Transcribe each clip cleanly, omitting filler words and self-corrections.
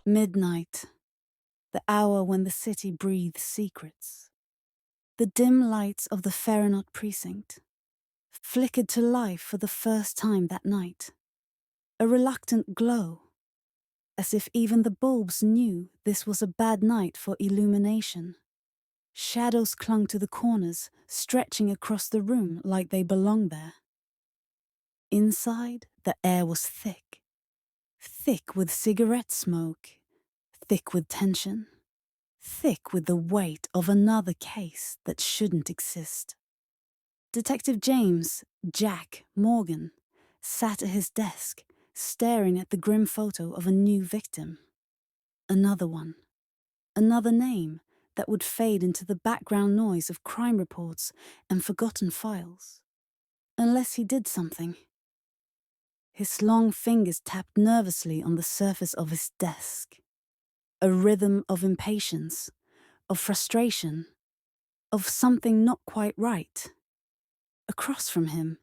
Midnight, the hour when the city breathes secrets. The dim lights of the Ferrenot precinct flickered to life for the first time that night. A reluctant glow, as if even the bulbs knew this was a bad night for illumination. Shadows clung to the corners, stretching across the room like they belonged there. Inside, the air was thick. Thick with cigarette smoke, thick with tension, thick with the weight of another case that shouldn't exist. Detective James, Jack Morgan, sat at his desk, staring at the grim photo of a new victim. Another one. Another name that would fade into the background noise of crime reports and forgotten files. Unless he did something. His long fingers tapped nervously on the surface of his desk. A rhythm of impatience, of frustration, of something not quite right. Across from him,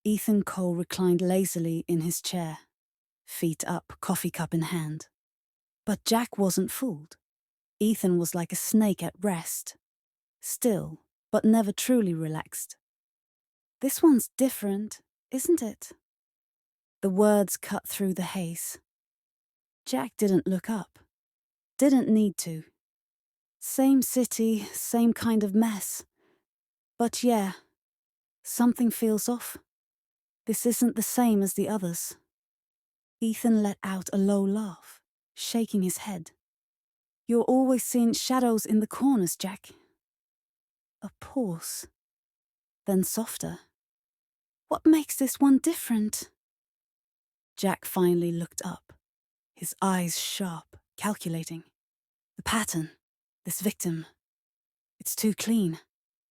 Ethan Cole reclined lazily in his chair, feet up, coffee cup in hand. But Jack wasn't fooled. Ethan was like a snake at rest, still, but never truly relaxed. "This one's different, isn't it?" The words cut through the haze. Jack didn't look up. Didn't need to. Same city, same kind of mess. But yeah, something feels off. This isn't the same as the others. Ethan let out a low laugh, shaking his head. "You're always seeing shadows in the corners, Jack." A pause. Then softer. "What makes this one different?" Jack finally looked up, his eyes sharp, calculating. The pattern, this victim. It's too clean.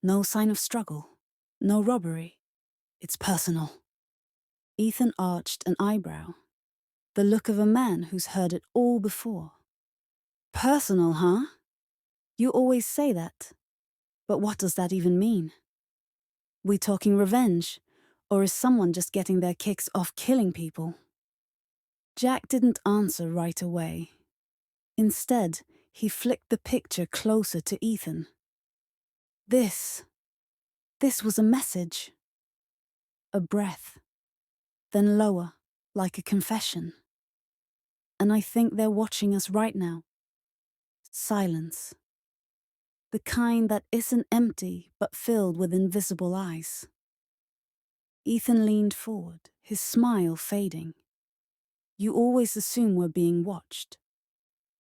No sign of struggle. No robbery. It's personal. Ethan arched an eyebrow. The look of a man who's heard it all before. "Personal, huh? You always say that. But what does that even mean? We talking revenge? Or is someone just getting their kicks off killing people?" Jack didn't answer right away. Instead, he flicked the picture closer to Ethan. This was a message. A breath. Then lower, like a confession. "And I think they're watching us right now." Silence. The kind that isn't empty, but filled with invisible eyes. Ethan leaned forward, his smile fading. "You always assume we're being watched.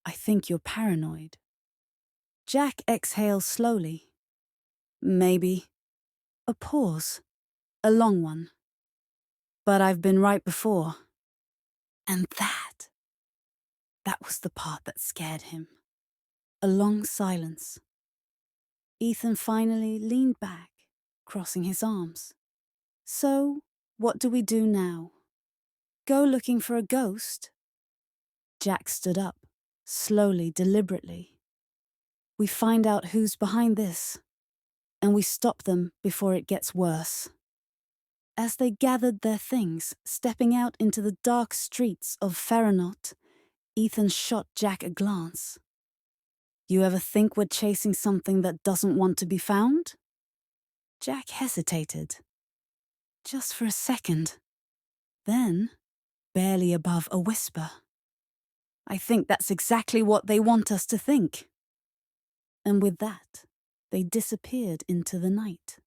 I think you're paranoid." Jack exhaled slowly. "Maybe." A pause. A long one. "But I've been right before." And that was the part that scared him. A long silence. Ethan finally leaned back, crossing his arms. "So, what do we do now? Go looking for a ghost?" Jack stood up, slowly, deliberately. "We find out who's behind this, and we stop them before it gets worse." As they gathered their things, stepping out into the dark streets of Ferrenot, Ethan shot Jack a glance. "You ever think we're chasing something that doesn't want to be found?" Jack hesitated. Just for a second. Then, barely above a whisper, "I think that's exactly what they want us to think." And with that, they disappeared into the night.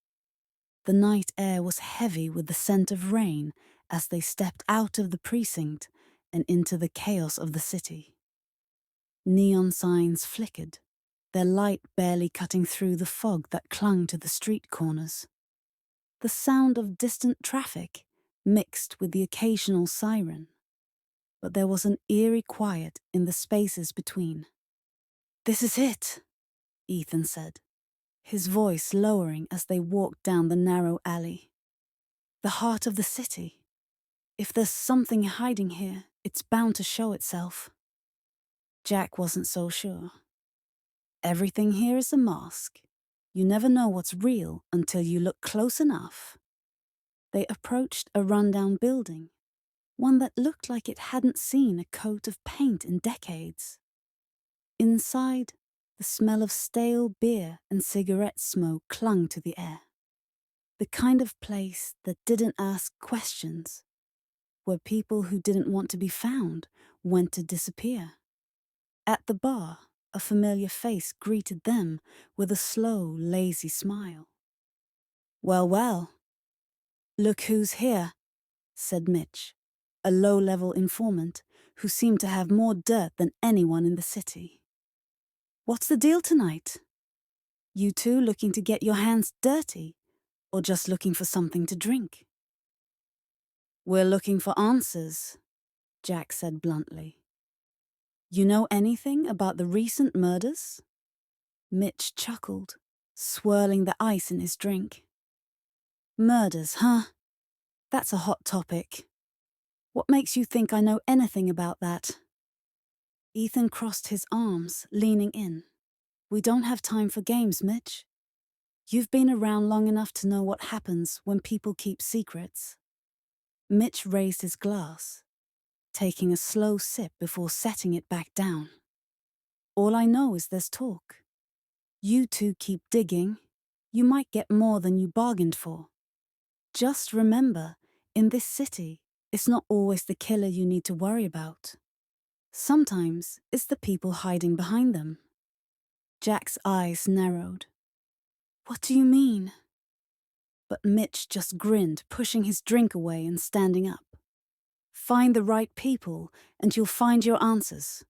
The night air was heavy with the scent of rain as they stepped out of the precinct and into the chaos of the city. Neon signs flickered, their light barely cutting through the fog that clung to the street corners. The sound of distant traffic mixed with the occasional siren. But there was an eerie quiet in the spaces between. "This is it," Ethan said, his voice lowering as they walked down the narrow alley. "The heart of the city. If there's something hiding here, it's bound to show itself." Jack wasn't so sure. "Everything here is a mask. You never know what's real until you look close enough." They approached a rundown building, one that looked like it hadn't seen a coat of paint in decades. Inside, the smell of stale beer and cigarette smoke clung to the air. The kind of place that didn't ask questions, where people who didn't want to be found went to disappear. At the bar, a familiar face greeted them with a slow, lazy smile. "Well, well, look who's here," said Mitch, a low-level informant who seemed to have more dirt than anyone in the city. "What's the deal tonight? You two looking to get your hands dirty, or just looking for something to drink?" "We're looking for answers," Jack said bluntly. "You know anything about the recent murders?" Mitch chuckled, swirling the ice in his drink. "Murders, huh? That's a hot topic. What makes you think I know anything about that?" Ethan crossed his arms, leaning in. "We don't have time for games, Mitch. You've been around long enough to know what happens when people keep secrets." Mitch raised his glass, taking a slow sip before setting it back down. "All I know is there's talk. You two keep digging. You might get more than you bargained for. Just remember, in this city, it's not always the killer you need to worry about. Sometimes it's the people hiding behind them." Jack's eyes narrowed. "What do you mean?" But Mitch just grinned, pushing his drink away and standing up. "Find the right people, and you'll find your answers.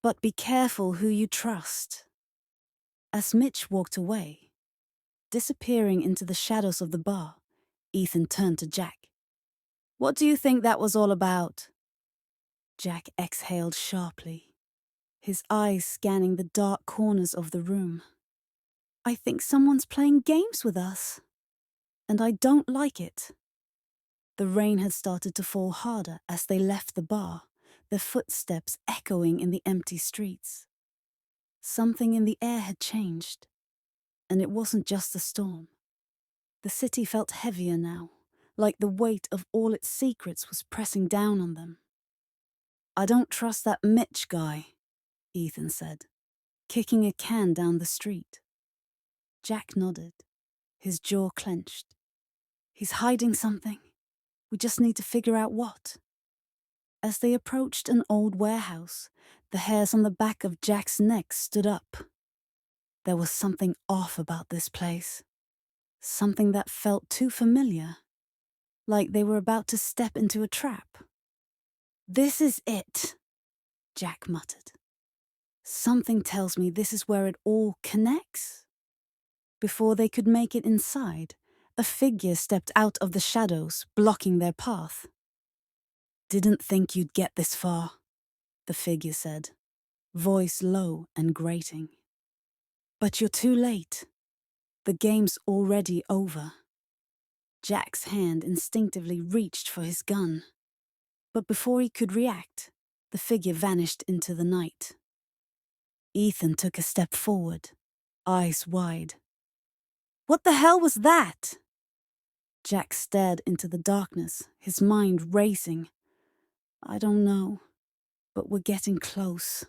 But be careful who you trust." As Mitch walked away, disappearing into the shadows of the bar, Ethan turned to Jack. "What do you think that was all about?" Jack exhaled sharply, his eyes scanning the dark corners of the room. "I think someone's playing games with us, and I don't like it." The rain had started to fall harder as they left the bar, their footsteps echoing in the empty streets. Something in the air had changed, and it wasn't just the storm. The city felt heavier now, like the weight of all its secrets was pressing down on them. "I don't trust that Mitch guy," Ethan said, kicking a can down the street. Jack nodded, his jaw clenched. "He's hiding something. We just need to figure out what." As they approached an old warehouse, the hairs on the back of Jack's neck stood up. There was something off about this place. Something that felt too familiar, like they were about to step into a trap. "This is it," Jack muttered. "Something tells me this is where it all connects." Before they could make it inside, a figure stepped out of the shadows, blocking their path. "Didn't think you'd get this far," the figure said, voice low and grating. "But you're too late. The game's already over." Jack's hand instinctively reached for his gun. But before he could react, the figure vanished into the night. Ethan took a step forward, eyes wide. "What the hell was that?" Jack stared into the darkness, his mind racing. "I don't know, but we're getting close."